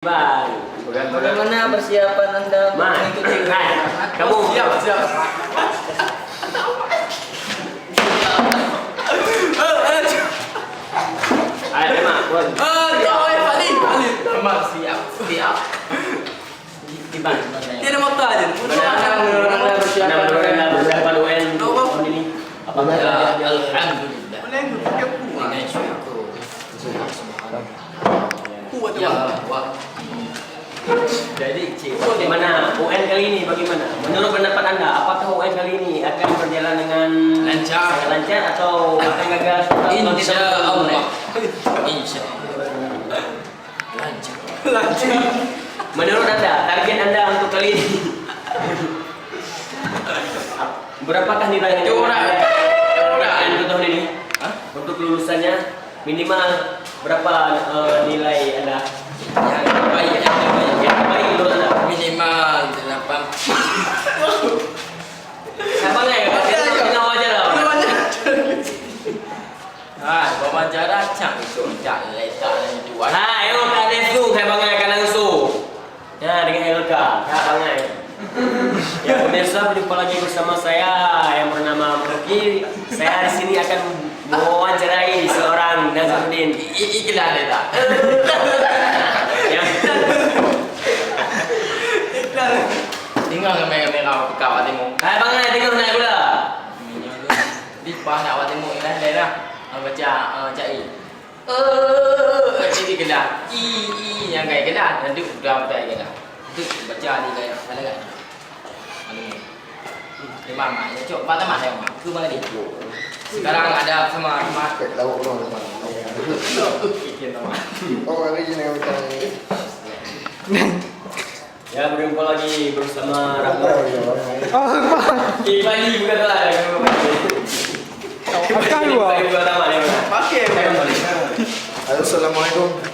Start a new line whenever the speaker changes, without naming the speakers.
Bang, bagaimana persiapan Anda mengikuti? Kamu siap. Ayo, Mak.
Memang siap.
Tiba.
Dia ada motor aja.
Persiapan UN tahun ini.
Alhamdulillah. Kuat ya.
Jadi, bagaimana UN kali ini? Bagaimana? Menurut pendapat Anda, apakah UN kali ini akan berjalan dengan lancar atau akan gagal?
Insya Allah. Lancar.
Menurut Anda, target Anda untuk kali ini berapakah nilai yang untuk tahun ini? Untuk lulusannya minimal berapa nilai Anda?
Yang terbaik
Menurut Anda?
minimal 8.
Siapa nggak ya? Kita wawancara.
Wawancara chẳng itu chẳng letak itu.
Ayo Kak Nesu, saya bangai Kak Nesu. Ya, dengan LK, Kak bangai. Ya pemirsa, berjumpa lagi bersama saya yang bernama Muki. Saya di sini akan mewawancarai seorang Nazarudin.
Iklan letak.
Ya.
Tinggal merah kau hatimu.
Hai bangai, tengok naik pula.
Di pas nak hatimu ini daerah baca cai. Ini gelar. I yang kayak gelar. Nanti udah gelar. Itu baca di kayak mana kan? Di mana? Ya coba mana yang mana? Itu mana dia? Sekarang ada sama
Lauk orang teman.
Ikan teman.
Oh, hari ini yang kita
Ya berjumpa lagi bersama Rahmat.
Oh,
Bali bukan salah.
Pakai dua.
Bali bukan sama dia.
Pakai.
Assalamualaikum.